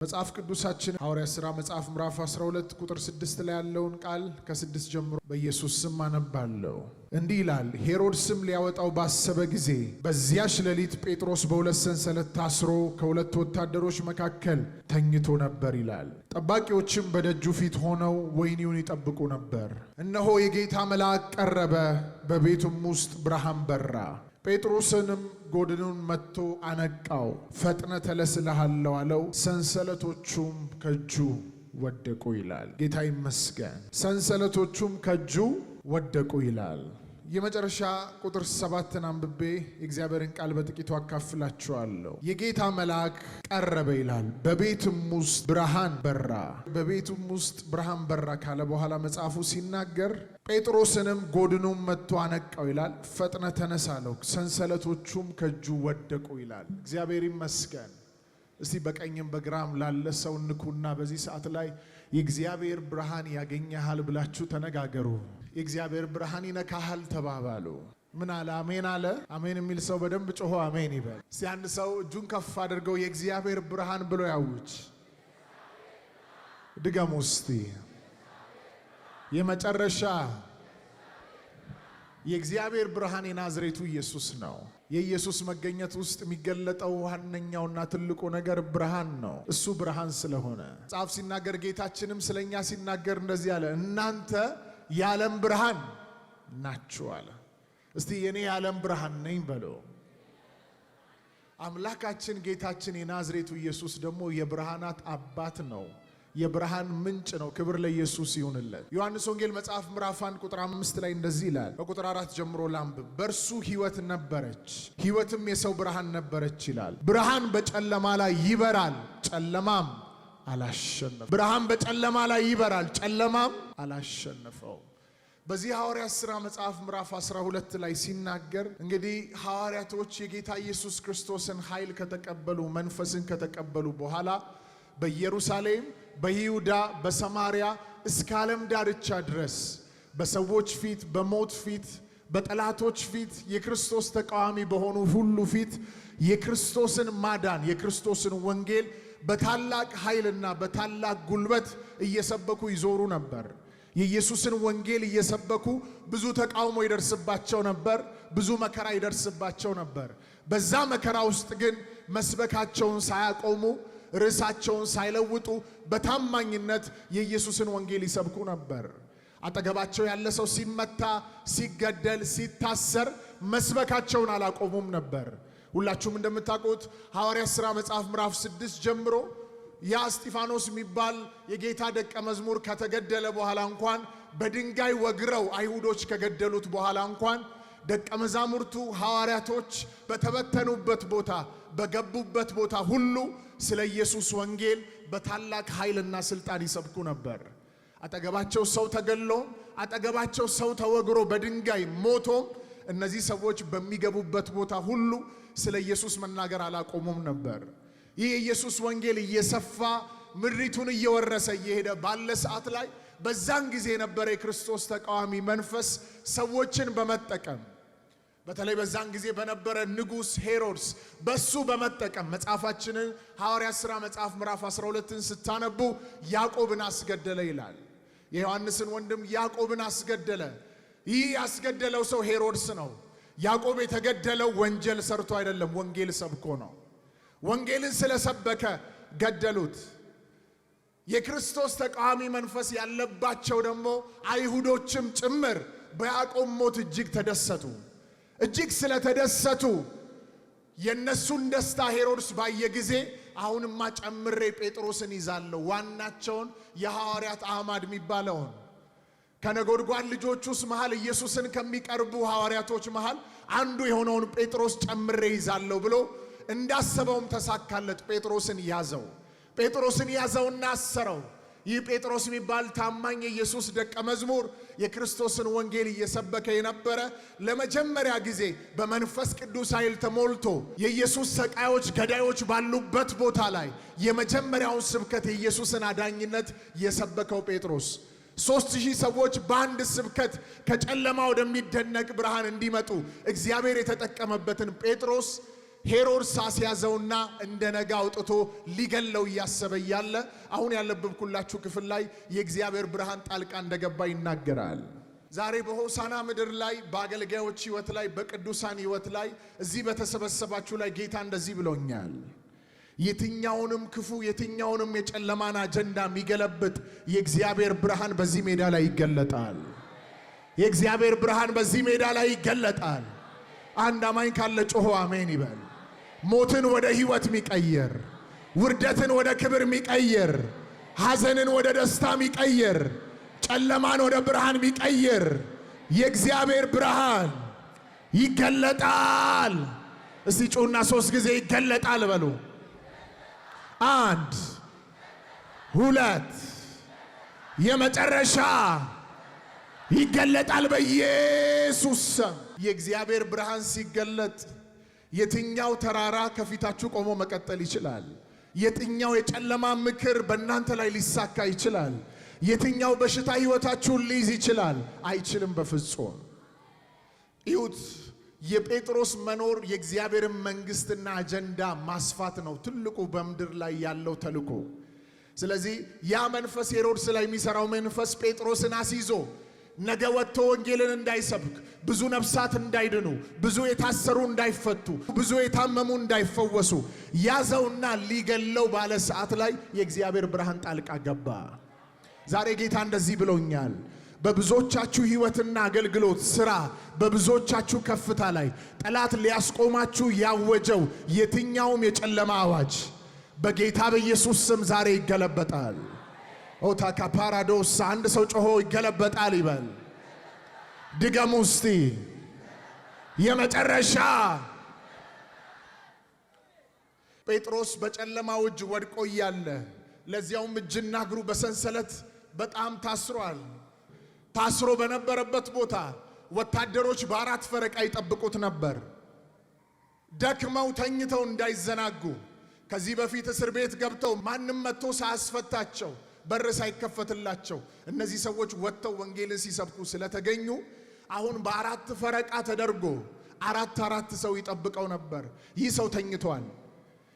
መጽሐፍ ቅዱሳችን ሐዋርያ ሥራ መጽሐፍ ምዕራፍ 12 ቁጥር 6 ላይ ያለውን ቃል ከ6 ጀምሮ በኢየሱስ ስም አነባለሁ። እንዲህ ይላል። ሄሮድስም ሊያወጣው ባሰበ ጊዜ በዚያች ሌሊት ጴጥሮስ በሁለት ሰንሰለት ታስሮ ከሁለት ወታደሮች መካከል ተኝቶ ነበር ይላል። ጠባቂዎችም በደጁ ፊት ሆነው ወህኒውን ይጠብቁ ነበር። እነሆ የጌታ መልአክ ቀረበ፣ በቤቱም ውስጥ ብርሃን በራ። ጴጥሮስንም ጎድኑን መትቶ አነቃው። ፈጥነ ተነስ እልሃለሁ አለው። ሰንሰለቶቹም ከእጁ ወደቁ ይላል። ጌታ ይመስገን። ሰንሰለቶቹም ከእጁ ወደቁ ይላል። የመጨረሻ ቁጥር 7ን አንብቤ የእግዚአብሔርን ቃል በጥቂቱ አካፍላችኋለሁ። የጌታ መልአክ ቀረበ ይላል፣ በቤቱም ውስጥ ብርሃን በራ። በቤቱም ውስጥ ብርሃን በራ ካለ በኋላ መጽሐፉ ሲናገር ጴጥሮስንም ጎድኑን መትቶ አነቃው ይላል። ፈጥነ ተነስ አለው። ሰንሰለቶቹም ከእጁ ወደቁ ይላል። እግዚአብሔር ይመስገን። እስቲ በቀኝም በግራም ላለ ሰው ንኩና በዚህ ሰዓት ላይ የእግዚአብሔር ብርሃን ያገኘሃል ብላችሁ ተነጋገሩ። የእግዚአብሔር ብርሃን ይነካሃል ተባባሉ። ምን አለ? አሜን አለ። አሜን የሚል ሰው በደንብ ጮሆ አሜን ይበል። እስቲ አንድ ሰው እጁን ከፍ አድርገው የእግዚአብሔር ብርሃን ብሎ ያውጅ። ድገሙ እስቲ። የመጨረሻ የእግዚአብሔር ብርሃን የናዝሬቱ ኢየሱስ ነው። የኢየሱስ መገኘት ውስጥ የሚገለጠው ዋነኛውና ትልቁ ነገር ብርሃን ነው። እሱ ብርሃን ስለሆነ መጽሐፍ ሲናገር ጌታችንም ስለኛ ሲናገር እንደዚህ አለ፣ እናንተ የዓለም ብርሃን ናችሁ አለ። እስቲ የኔ የዓለም ብርሃን ነኝ በሎ። አምላካችን ጌታችን የናዝሬቱ ኢየሱስ ደግሞ የብርሃናት አባት ነው። የብርሃን ምንጭ ነው። ክብር ለኢየሱስ ይሁንለት። ዮሐንስ ወንጌል መጽሐፍ ምዕራፍ 1 ቁጥር 5 ላይ እንደዚህ ይላል። በቁጥር 4 ጀምሮ ላንብብ። በእርሱ ሕይወት ነበረች፣ ሕይወትም የሰው ብርሃን ነበረች ይላል። ብርሃን በጨለማ ላይ ይበራል፣ ጨለማም አላሸነፈው። ብርሃን በጨለማ ላይ ይበራል፣ ጨለማም አላሸነፈው። በዚህ ሐዋርያት ሥራ መጽሐፍ ምዕራፍ 12 ላይ ሲናገር እንግዲህ ሐዋርያቶች የጌታ ኢየሱስ ክርስቶስን ኃይል ከተቀበሉ መንፈስን ከተቀበሉ በኋላ በኢየሩሳሌም፣ በይሁዳ፣ በሰማርያ እስከ ዓለም ዳርቻ ድረስ በሰዎች ፊት፣ በሞት ፊት፣ በጠላቶች ፊት፣ የክርስቶስ ተቃዋሚ በሆኑ ሁሉ ፊት የክርስቶስን ማዳን የክርስቶስን ወንጌል በታላቅ ኃይልና በታላቅ ጉልበት እየሰበኩ ይዞሩ ነበር። የኢየሱስን ወንጌል እየሰበኩ ብዙ ተቃውሞ ይደርስባቸው ነበር፣ ብዙ መከራ ይደርስባቸው ነበር። በዛ መከራ ውስጥ ግን መስበካቸውን ሳያቆሙ ርዕሳቸውን ሳይለውጡ በታማኝነት የኢየሱስን ወንጌል ይሰብኩ ነበር። አጠገባቸው ያለ ሰው ሲመታ፣ ሲገደል፣ ሲታሰር መስበካቸውን አላቆሙም ነበር። ሁላችሁም እንደምታውቁት ሐዋርያት ሥራ መጽሐፍ ምዕራፍ 6 ጀምሮ ያ እስጢፋኖስ የሚባል የጌታ ደቀ መዝሙር ከተገደለ በኋላ እንኳን በድንጋይ ወግረው አይሁዶች ከገደሉት በኋላ እንኳን ደቀ መዛሙርቱ ሐዋርያቶች በተበተኑበት ቦታ በገቡበት ቦታ ሁሉ ስለ ኢየሱስ ወንጌል በታላቅ ኃይልና ስልጣን ይሰብኩ ነበር። አጠገባቸው ሰው ተገሎ፣ አጠገባቸው ሰው ተወግሮ በድንጋይ ሞቶ እነዚህ ሰዎች በሚገቡበት ቦታ ሁሉ ስለ ኢየሱስ መናገር አላቆሙም ነበር። ይህ የኢየሱስ ወንጌል እየሰፋ ምድሪቱን እየወረሰ እየሄደ ባለ ሰዓት ላይ በዛን ጊዜ የነበረ የክርስቶስ ተቃዋሚ መንፈስ ሰዎችን በመጠቀም በተለይ በዛን ጊዜ በነበረ ንጉሥ ሄሮድስ በሱ በመጠቀም መጽሐፋችንን ሐዋርያት ሥራ መጽሐፍ ምዕራፍ 12ን ስታነቡ ያዕቆብን አስገደለ ይላል። የዮሐንስን ወንድም ያዕቆብን አስገደለ። ይህ ያስገደለው ሰው ሄሮድስ ነው። ያዕቆብ የተገደለው ወንጀል ሰርቶ አይደለም፣ ወንጌል ሰብኮ ነው። ወንጌልን ስለሰበከ ገደሉት። የክርስቶስ ተቃዋሚ መንፈስ ያለባቸው ደግሞ አይሁዶችም ጭምር በያዕቆብ ሞት እጅግ ተደሰቱ። እጅግ ስለተደሰቱ የነሱን ደስታ ሄሮድስ ባየ ጊዜ አሁንማ ጨምሬ ጴጥሮስን ይዛለሁ፣ ዋናቸውን የሐዋርያት አህማድ የሚባለውን ከነጎድጓድ ልጆች ውስጥ መሃል ኢየሱስን ከሚቀርቡ ሐዋርያቶች መሃል አንዱ የሆነውን ጴጥሮስ ጨምሬ ይዛለሁ ብሎ እንዳሰበውም ተሳካለት። ጴጥሮስን ያዘው። ጴጥሮስን ያዘውና አሰረው። ይህ ጴጥሮስ የሚባል ታማኝ የኢየሱስ ደቀ መዝሙር የክርስቶስን ወንጌል እየሰበከ የነበረ ለመጀመሪያ ጊዜ በመንፈስ ቅዱስ ኃይል ተሞልቶ የኢየሱስ ሰቃዮች ገዳዮች ባሉበት ቦታ ላይ የመጀመሪያውን ስብከት የኢየሱስን አዳኝነት የሰበከው ጴጥሮስ 3000 ሰዎች በአንድ ስብከት ከጨለማ ወደሚደነቅ ብርሃን እንዲመጡ እግዚአብሔር የተጠቀመበትን ጴጥሮስ ሄሮድስ አስያዘውና እንደነጋ አውጥቶ ሊገለው ያሰበ ያለ አሁን ያለበብኩላችሁ ክፍል ላይ የእግዚአብሔር ብርሃን ጣልቃ እንደገባ ይናገራል። ዛሬ በሆሳና ምድር ላይ በአገልጋዮች ሕይወት ላይ በቅዱሳን ሕይወት ላይ እዚህ በተሰበሰባችሁ ላይ ጌታ እንደዚህ ብሎኛል። የትኛውንም ክፉ የትኛውንም የጨለማን አጀንዳ የሚገለብጥ የእግዚአብሔር ብርሃን በዚህ ሜዳ ላይ ይገለጣል። የእግዚአብሔር ብርሃን በዚህ ሜዳ ላይ ይገለጣል። አንድ አማኝ ካለ ጮሆ አሜን ይበል። ሞትን ወደ ሕይወት የሚቀየር፣ ውርደትን ወደ ክብር የሚቀየር፣ ሐዘንን ወደ ደስታ የሚቀየር፣ ጨለማን ወደ ብርሃን የሚቀየር የእግዚአብሔር ብርሃን ይገለጣል። እስቲ ጩና 3 ጊዜ ይገለጣል በሉ። 1 2 የመጨረሻ ይገለጣል በኢየሱስ ስም። የእግዚአብሔር ብርሃን ሲገለጥ የትኛው ተራራ ከፊታችሁ ቆሞ መቀጠል ይችላል? የትኛው የጨለማ ምክር በእናንተ ላይ ሊሳካ ይችላል? የትኛው በሽታ ሕይወታችሁን ሊይዝ ይችላል? አይችልም በፍጹም። ይሁት የጴጥሮስ መኖር የእግዚአብሔርን መንግስትና አጀንዳ ማስፋት ነው ትልቁ በምድር ላይ ያለው ተልእኮ። ስለዚህ ያ መንፈስ ሄሮድስ ላይ የሚሰራው መንፈስ ጴጥሮስን አስይዞ ነገ ወጥቶ ወንጌልን እንዳይሰብክ፣ ብዙ ነፍሳት እንዳይድኑ፣ ብዙ የታሰሩ እንዳይፈቱ፣ ብዙ የታመሙ እንዳይፈወሱ ያዘውና ሊገለው ባለ ሰዓት ላይ የእግዚአብሔር ብርሃን ጣልቃ ገባ። ዛሬ ጌታ እንደዚህ ብሎኛል። በብዙዎቻችሁ ሕይወትና አገልግሎት ሥራ፣ በብዙዎቻችሁ ከፍታ ላይ ጠላት ሊያስቆማችሁ ያወጀው የትኛውም የጨለማ አዋጅ በጌታ በኢየሱስ ስም ዛሬ ይገለበጣል። ኦታካ ፓራዶስ አንድ ሰው ጮሆ ይገለበጣል ይበል። ድገሙ እስቲ። የመጨረሻ ጴጥሮስ በጨለማው እጅ ወድቆ እያለ ለዚያውም እጅና እግሩ በሰንሰለት በጣም ታስሯል። ታስሮ በነበረበት ቦታ ወታደሮች በአራት ፈረቃ ይጠብቁት ነበር። ደክመው ተኝተው እንዳይዘናጉ ከዚህ በፊት እስር ቤት ገብተው ማንም መጥቶ ሳያስፈታቸው በር ሳይከፈትላቸው እነዚህ ሰዎች ወጥተው ወንጌልን ሲሰብኩ ስለተገኙ አሁን በአራት ፈረቃ ተደርጎ አራት ሰው ይጠብቀው ነበር። ይህ ሰው ተኝቷል።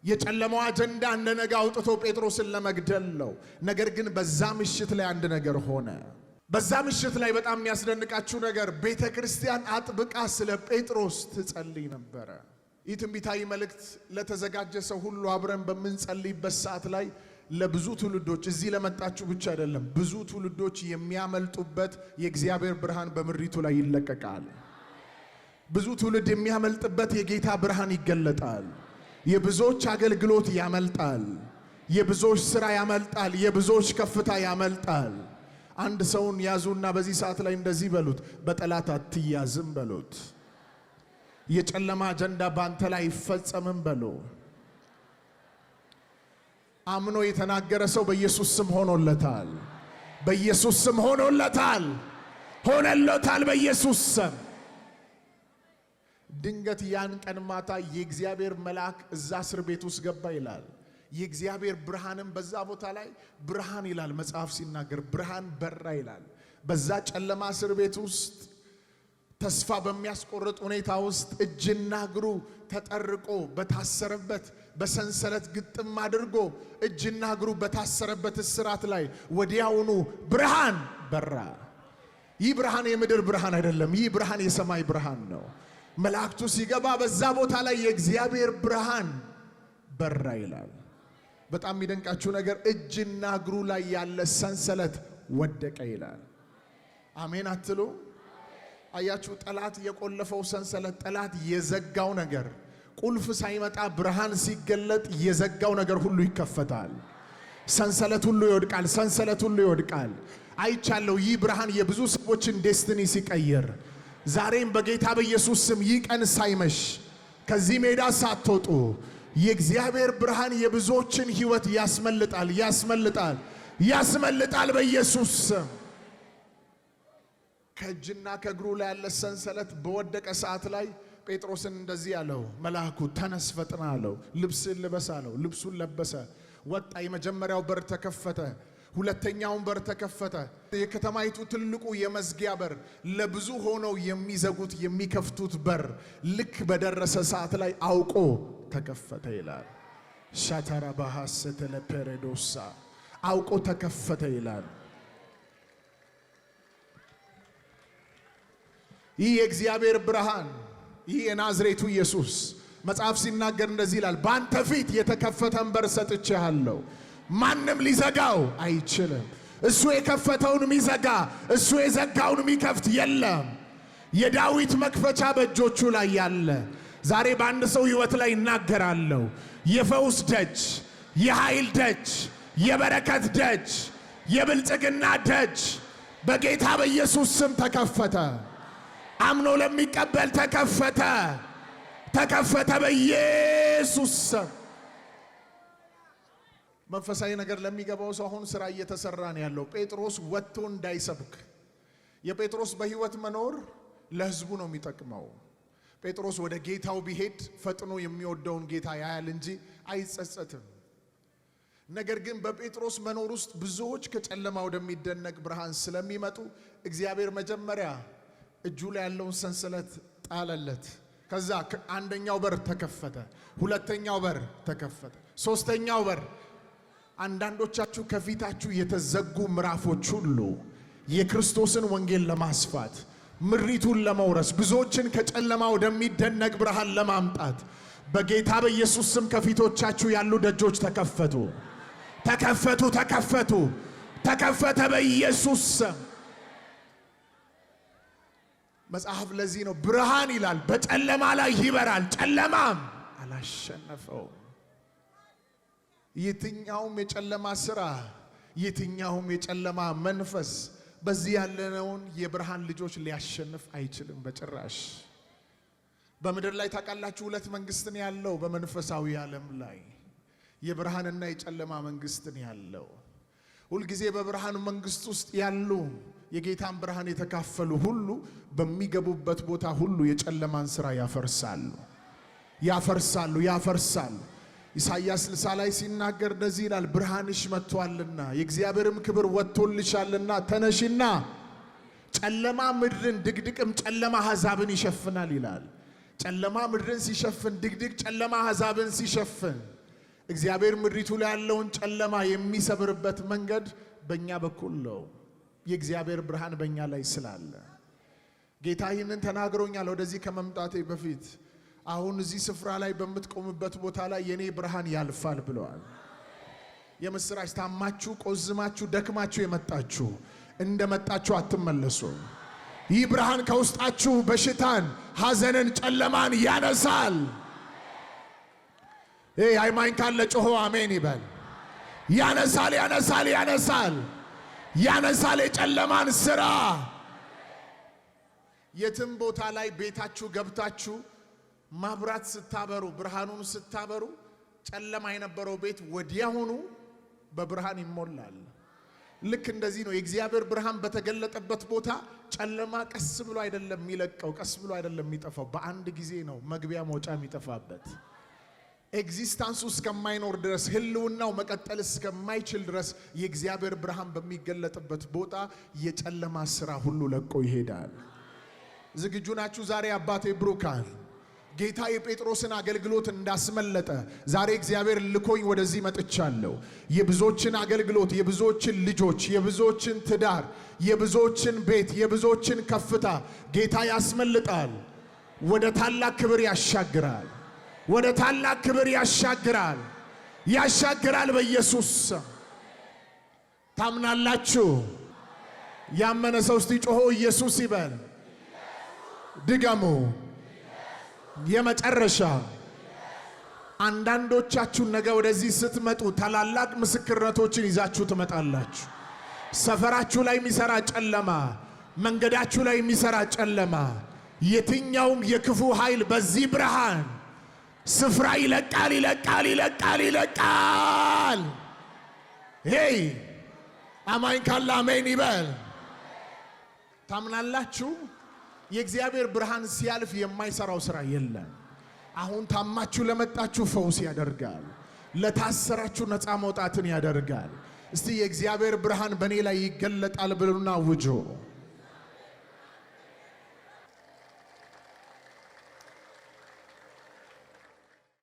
የጨለማው አጀንዳ እንደነጋ አውጥቶ ጴጥሮስን ለመግደል ነው። ነገር ግን በዛ ምሽት ላይ አንድ ነገር ሆነ። በዛ ምሽት ላይ በጣም የሚያስደንቃችሁ ነገር ቤተ ክርስቲያን አጥብቃ ስለ ጴጥሮስ ትጸልይ ነበረ። ይህ ትንቢታዊ መልእክት ለተዘጋጀ ሰው ሁሉ አብረን በምንጸልይበት ሰዓት ላይ ለብዙ ትውልዶች እዚህ ለመጣችሁ ብቻ አይደለም፣ ብዙ ትውልዶች የሚያመልጡበት የእግዚአብሔር ብርሃን በምድሪቱ ላይ ይለቀቃል። ብዙ ትውልድ የሚያመልጥበት የጌታ ብርሃን ይገለጣል። የብዙዎች አገልግሎት ያመልጣል። የብዙዎች ሥራ ያመልጣል። የብዙዎች ከፍታ ያመልጣል። አንድ ሰውን ያዙና በዚህ ሰዓት ላይ እንደዚህ በሉት፣ በጠላት አትያዝም በሉት። የጨለማ አጀንዳ ባንተ ላይ አይፈጸምም በሉ። አምኖ የተናገረ ሰው በኢየሱስ ስም ሆኖለታል። በኢየሱስ ስም ሆኖለታል። ሆነለታል በኢየሱስ ስም። ድንገት ያን ቀን ማታ የእግዚአብሔር መልአክ እዛ እስር ቤት ውስጥ ገባ ይላል። የእግዚአብሔር ብርሃንም በዛ ቦታ ላይ ብርሃን ይላል መጽሐፍ ሲናገር፣ ብርሃን በራ ይላል። በዛ ጨለማ እስር ቤት ውስጥ ተስፋ በሚያስቆርጥ ሁኔታ ውስጥ እጅና እግሩ ተጠርቆ በታሰረበት በሰንሰለት ግጥም አድርጎ እጅና እግሩ በታሰረበት እስራት ላይ ወዲያውኑ ብርሃን በራ። ይህ ብርሃን የምድር ብርሃን አይደለም። ይህ ብርሃን የሰማይ ብርሃን ነው። መላእክቱ ሲገባ በዛ ቦታ ላይ የእግዚአብሔር ብርሃን በራ ይላል። በጣም የሚደንቃችሁ ነገር እጅና እግሩ ላይ ያለ ሰንሰለት ወደቀ ይላል። አሜን አትሉ? አያችሁ፣ ጠላት የቆለፈው ሰንሰለት፣ ጠላት የዘጋው ነገር ቁልፍ ሳይመጣ ብርሃን ሲገለጥ የዘጋው ነገር ሁሉ ይከፈታል። ሰንሰለት ሁሉ ይወድቃል። ሰንሰለት ሁሉ ይወድቃል። አይቻለሁ። ይህ ብርሃን የብዙ ሰዎችን ዴስቲኒ ሲቀየር ዛሬም በጌታ በኢየሱስ ስም ይህ ቀን ሳይመሽ ከዚህ ሜዳ ሳትወጡ የእግዚአብሔር ብርሃን የብዙዎችን ሕይወት ያስመልጣል፣ ያስመልጣል፣ ያስመልጣል በኢየሱስ ስም። ከእጅና ከእግሩ ላይ ያለ ሰንሰለት በወደቀ ሰዓት ላይ ጴጥሮስን እንደዚህ ያለው መልአኩ፣ ተነስ ፈጥና አለው። ልብስን ልበስ አለው። ልብሱን ለበሰ፣ ወጣ። የመጀመሪያው በር ተከፈተ። ሁለተኛውን በር ተከፈተ። የከተማይቱ ትልቁ የመዝጊያ በር ለብዙ ሆነው የሚዘጉት የሚከፍቱት በር ልክ በደረሰ ሰዓት ላይ አውቆ ተከፈተ ይላል። ሻታራ ባሐሰተ ለፔሬዶሳ አውቆ ተከፈተ ይላል። ይህ የእግዚአብሔር ብርሃን ይህ የናዝሬቱ ኢየሱስ መጽሐፍ ሲናገር እንደዚህ ይላል፣ ባንተ ፊት የተከፈተን በር ሰጥቼሃለሁ፣ ማንም ሊዘጋው አይችልም። እሱ የከፈተውን የሚዘጋ እሱ የዘጋውን የሚከፍት የለም። የዳዊት መክፈቻ በእጆቹ ላይ ያለ ዛሬ በአንድ ሰው ሕይወት ላይ እናገራለሁ። የፈውስ ደጅ፣ የኃይል ደጅ፣ የበረከት ደጅ፣ የብልጽግና ደጅ በጌታ በኢየሱስ ስም ተከፈተ። አምኖ ለሚቀበል ተከፈተ፣ ተከፈተ በኢየሱስ ስም። መንፈሳዊ ነገር ለሚገባው ሰው አሁን ስራ እየተሰራ ነው ያለው። ጴጥሮስ ወጥቶ እንዳይሰብክ የጴጥሮስ በህይወት መኖር ለህዝቡ ነው የሚጠቅመው። ጴጥሮስ ወደ ጌታው ቢሄድ ፈጥኖ የሚወደውን ጌታ ያያል እንጂ አይጸጸትም። ነገር ግን በጴጥሮስ መኖር ውስጥ ብዙዎች ከጨለማ ወደሚደነቅ ብርሃን ስለሚመጡ እግዚአብሔር መጀመሪያ እጁ ላይ ያለውን ሰንሰለት ጣለለት። ከዛ አንደኛው በር ተከፈተ፣ ሁለተኛው በር ተከፈተ፣ ሶስተኛው በር። አንዳንዶቻችሁ ከፊታችሁ የተዘጉ ምዕራፎች ሁሉ የክርስቶስን ወንጌል ለማስፋት ምሪቱን ለመውረስ ብዙዎችን ከጨለማ ወደሚደነቅ ብርሃን ለማምጣት በጌታ በኢየሱስ ስም ከፊቶቻችሁ ያሉ ደጆች ተከፈቱ፣ ተከፈቱ፣ ተከፈቱ፣ ተከፈተ በኢየሱስ ስም። መጽሐፍ ለዚህ ነው ብርሃን ይላል በጨለማ ላይ ይበራል፣ ጨለማም አላሸነፈውም። የትኛውም የጨለማ ሥራ፣ የትኛውም የጨለማ መንፈስ በዚህ ያለነውን የብርሃን ልጆች ሊያሸንፍ አይችልም በጭራሽ። በምድር ላይ ታውቃላችሁ ሁለት መንግስትን ያለው በመንፈሳዊ ዓለም ላይ የብርሃንና የጨለማ መንግስትን ያለው። ሁልጊዜ በብርሃን መንግስት ውስጥ ያሉ የጌታን ብርሃን የተካፈሉ ሁሉ በሚገቡበት ቦታ ሁሉ የጨለማን ሥራ ያፈርሳሉ፣ ያፈርሳሉ፣ ያፈርሳሉ። ኢሳይያስ 60 ላይ ሲናገር እንደዚህ ይላል፣ ብርሃንሽ መጥቷልና የእግዚአብሔርም ክብር ወጥቶልሻልና ተነሽና ጨለማ ምድርን ድቅድቅም ጨለማ አሕዛብን ይሸፍናል ይላል። ጨለማ ምድርን ሲሸፍን፣ ድቅድቅ ጨለማ አሕዛብን ሲሸፍን እግዚአብሔር ምድሪቱ ላይ ያለውን ጨለማ የሚሰብርበት መንገድ በእኛ በኩል ነው። የእግዚአብሔር ብርሃን በእኛ ላይ ስላለ ጌታ ይህንን ተናግሮኛል ወደዚህ ከመምጣቴ በፊት። አሁን እዚህ ስፍራ ላይ በምትቆምበት ቦታ ላይ የኔ ብርሃን ያልፋል ብለዋል። የምስራች ታማችሁ ቆዝማችሁ ደክማችሁ የመጣችሁ እንደመጣችሁ አትመለሱ። ይህ ብርሃን ከውስጣችሁ በሽታን፣ ሐዘንን፣ ጨለማን ያነሳል። ሃይማኖት ካለ ጮሆ አሜን ይበል። ያነሳል፣ ያነሳል፣ ያነሳል፣ ያነሳል የጨለማን ሥራ። የትም ቦታ ላይ ቤታችሁ ገብታችሁ ማብራት ስታበሩ፣ ብርሃኑን ስታበሩ ጨለማ የነበረው ቤት ወዲያውኑ በብርሃን ይሞላል። ልክ እንደዚህ ነው የእግዚአብሔር ብርሃን በተገለጠበት ቦታ ጨለማ ቀስ ብሎ አይደለም የሚለቀው፣ ቀስ ብሎ አይደለም የሚጠፋው። በአንድ ጊዜ ነው መግቢያ መውጫ የሚጠፋበት። ኤግዚስታንሱ እስከማይኖር ድረስ፣ ህልውናው መቀጠል እስከማይችል ድረስ የእግዚአብሔር ብርሃን በሚገለጥበት ቦታ የጨለማ ሥራ ሁሉ ለቆ ይሄዳል። ዝግጁ ናችሁ? ዛሬ አባቴ ብሩካን ጌታ የጴጥሮስን አገልግሎት እንዳስመለጠ ዛሬ እግዚአብሔር ልኮኝ ወደዚህ መጥቻለሁ። የብዙዎችን አገልግሎት፣ የብዙዎችን ልጆች፣ የብዙዎችን ትዳር፣ የብዙዎችን ቤት፣ የብዙዎችን ከፍታ ጌታ ያስመልጣል። ወደ ታላቅ ክብር ያሻግራል። ወደ ታላቅ ክብር ያሻግራል። ያሻግራል በኢየሱስ ስም። ታምናላችሁ? ያመነ ሰው እስቲ ጮሆ ኢየሱስ ይበል። ድገሙ። የመጨረሻ አንዳንዶቻችሁ ነገ ወደዚህ ስትመጡ ታላላቅ ምስክርነቶችን ይዛችሁ ትመጣላችሁ። ሰፈራችሁ ላይ የሚሰራ ጨለማ፣ መንገዳችሁ ላይ የሚሰራ ጨለማ፣ የትኛውም የክፉ ኃይል በዚህ ብርሃን ስፍራ ይለቃል፣ ይለቃል፣ ይለቃል፣ ይለቃል። ሄይ አማኝ ካለ አሜን ይበል። ታምናላችሁ? የእግዚአብሔር ብርሃን ሲያልፍ የማይሰራው ሥራ የለም። አሁን ታማችሁ ለመጣችሁ ፈውስ ያደርጋል። ለታሰራችሁ ነፃ መውጣትን ያደርጋል። እስቲ የእግዚአብሔር ብርሃን በእኔ ላይ ይገለጣል ብሉና አውጁ።